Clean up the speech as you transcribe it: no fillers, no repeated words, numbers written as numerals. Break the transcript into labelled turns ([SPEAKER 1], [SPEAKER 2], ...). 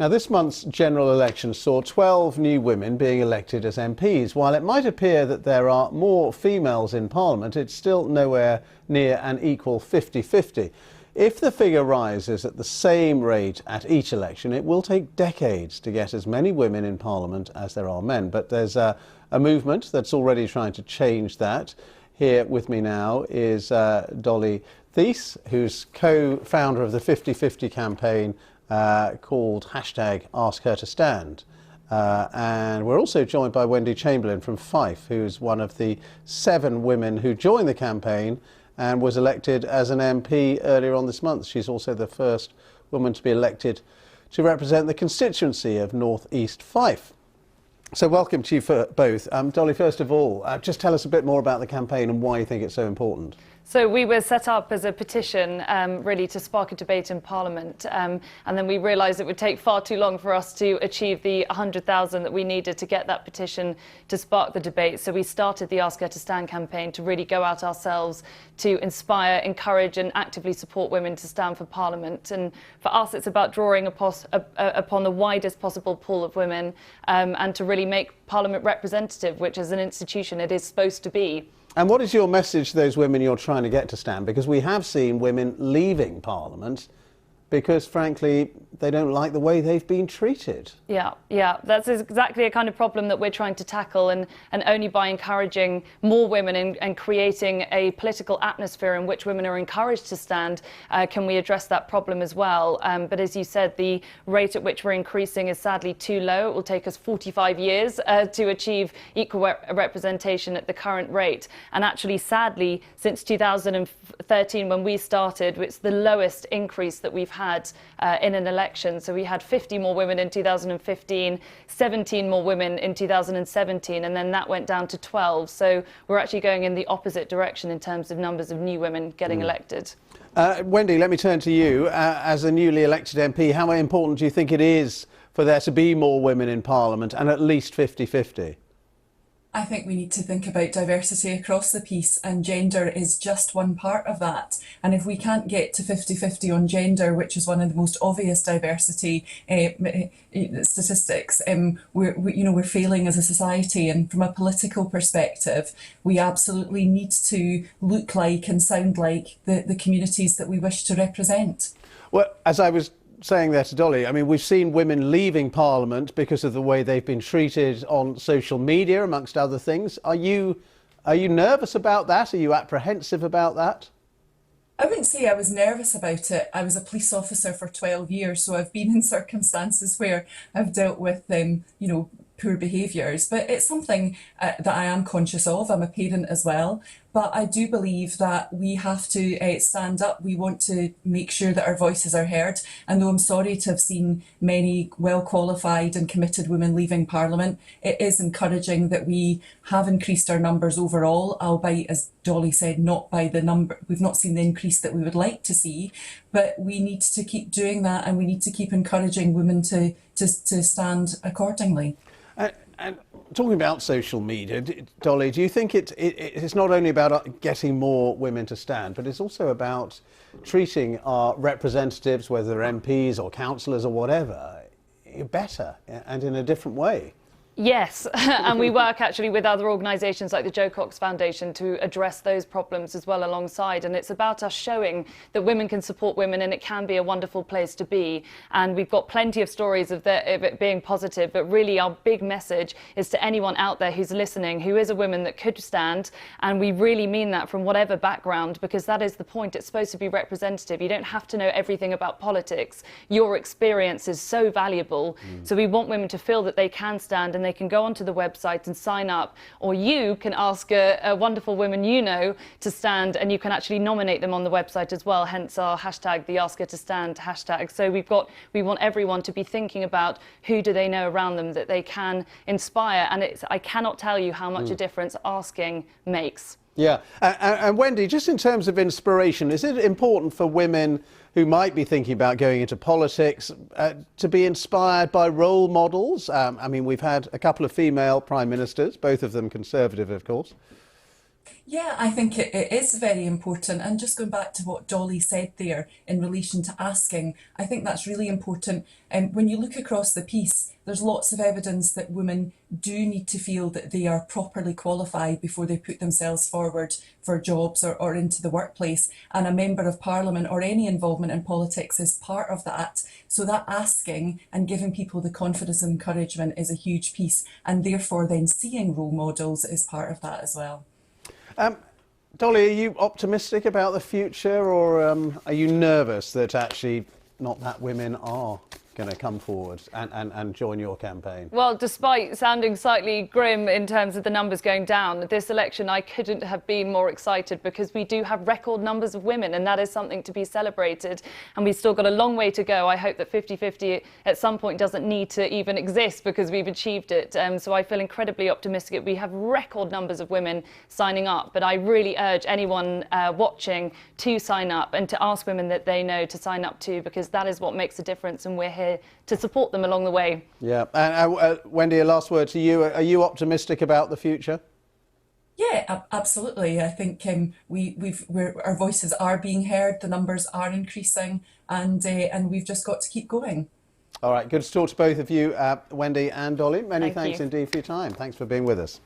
[SPEAKER 1] Now, this month's general election saw 12 new women being elected as MPs. While it might appear that there are more females in Parliament, it's still nowhere near an equal 50-50. If the figure rises at the same rate at each election, it will take decades to get as many women in Parliament as there are men. But there's a movement that's already trying to change that. Here with me now is Dolly Theis, who's co-founder of the 50-50 campaign called #AskHerToStand. And we're also joined by Wendy Chamberlain from Fife, who's one of the 7 women who joined the campaign and was elected as an MP earlier on this month. She's also the first woman to be elected to represent the constituency of North East Fife. So welcome to you for both. Dolly, first of all, just tell us a bit more about the campaign and why you think it's so important.
[SPEAKER 2] So we were set up as a petition really to spark a debate in Parliament, and then we realised it would take far too long for us to achieve the 100,000 that we needed to get that petition to spark the debate. So we started the Ask Her to Stand campaign to really go out ourselves to inspire, encourage and actively support women to stand for Parliament. And for us it's about drawing upon the widest possible pool of women and to really make Parliament representative, which as an institution it is supposed to be.
[SPEAKER 1] And what is your message to those women you're trying to get to stand? Because we have seen women leaving Parliament because, frankly, they don't like the way they've been treated.
[SPEAKER 2] Yeah, that's exactly a kind of problem that we're trying to tackle, and only by encouraging more women and creating a political atmosphere in which women are encouraged to stand can we address that problem as well. But as you said, the rate at which we're increasing is sadly too low. It will take us 45 years to achieve equal representation at the current rate. And actually, sadly, since 2013, when we started, it's the lowest increase that we've had in an election. So we had 50 more women in 2015, 17 more women in 2017, and then that went down to 12. So we're actually going in the opposite direction in terms of numbers of new women getting elected.
[SPEAKER 1] Wendy, let me turn to you. As a newly elected MP, how important do you think it is for there to be more women in Parliament and at least 50-50?
[SPEAKER 3] I think we need to think about diversity across the piece, and gender is just one part of that. And if we can't get to 50-50 on gender, which is one of the most obvious diversity statistics, we're failing as a society. And from a political perspective, we absolutely need to look like and sound like the communities that we wish to represent.
[SPEAKER 1] Well, as I was saying there to Dolly, I mean, we've seen women leaving Parliament because of the way they've been treated on social media, amongst other things. Are you nervous about that? Are you apprehensive about that?
[SPEAKER 3] I wouldn't say I was nervous about it. I was a police officer for 12 years, so I've been in circumstances where I've dealt with, poor behaviours. But it's something that I am conscious of. I'm a parent as well. But I do believe that we have to stand up. We want to make sure that our voices are heard. And though I'm sorry to have seen many well-qualified and committed women leaving Parliament, it is encouraging that we have increased our numbers overall, albeit, as Dolly said, not by the number. We've not seen the increase that we would like to see, but we need to keep doing that, and we need to keep encouraging women to stand accordingly.
[SPEAKER 1] And talking about social media, Dolly, do you think it's not only about getting more women to stand, but it's also about treating our representatives, whether they're MPs or councillors or whatever, better and in a different way?
[SPEAKER 2] Yes, and we work actually with other organisations like the Jo Cox Foundation to address those problems as well alongside, and it's about us showing that women can support women and it can be a wonderful place to be. And we've got plenty of stories of it being positive, but really our big message is to anyone out there who's listening who is a woman that could stand, and we really mean that from whatever background, because that is the point. It's supposed to be representative. You don't have to know everything about politics. Your experience is so valuable. So we want women to feel that they can stand, and they can go onto the website and sign up, or you can ask a wonderful woman you know to stand, and you can actually nominate them on the website as well, hence our hashtag, the Ask Her to Stand hashtag. So we want everyone to be thinking about who do they know around them that they can inspire, and I cannot tell you how much a difference asking makes.
[SPEAKER 1] Yeah, and Wendy, just in terms of inspiration, is it important for women who might be thinking about going into politics to be inspired by role models? I mean, we've had a couple of female prime ministers, both of them Conservative, of course.
[SPEAKER 3] Yeah, I think it is very important. And just going back to what Dolly said there in relation to asking, I think that's really important. And when you look across the piece, there's lots of evidence that women do need to feel that they are properly qualified before they put themselves forward for jobs or into the workplace. And a member of parliament or any involvement in politics is part of that. So that asking and giving people the confidence and encouragement is a huge piece. And therefore then seeing role models is part of that as well.
[SPEAKER 1] Dolly, are you optimistic about the future, or are you nervous that actually not that women are going to come forward and join your campaign?
[SPEAKER 2] Well, despite sounding slightly grim in terms of the numbers going down, this election I couldn't have been more excited because we do have record numbers of women, and that is something to be celebrated. And we've still got a long way to go. I hope that 50-50 at some point doesn't need to even exist because we've achieved it. So I feel incredibly optimistic. We have record numbers of women signing up, but I really urge anyone watching to sign up and to ask women that they know to sign up too, because that is what makes a difference, and we're here to support them along the way.
[SPEAKER 1] Yeah, and Wendy, a last word to you. Are you optimistic about the future?
[SPEAKER 3] Yeah, absolutely. I think our voices are being heard, the numbers are increasing, and we've just got to keep going.
[SPEAKER 1] All right, good to talk to both of you, Wendy and Dolly. Many
[SPEAKER 2] Thank
[SPEAKER 1] thanks
[SPEAKER 2] you.
[SPEAKER 1] indeed for your time. Thanks for being with us.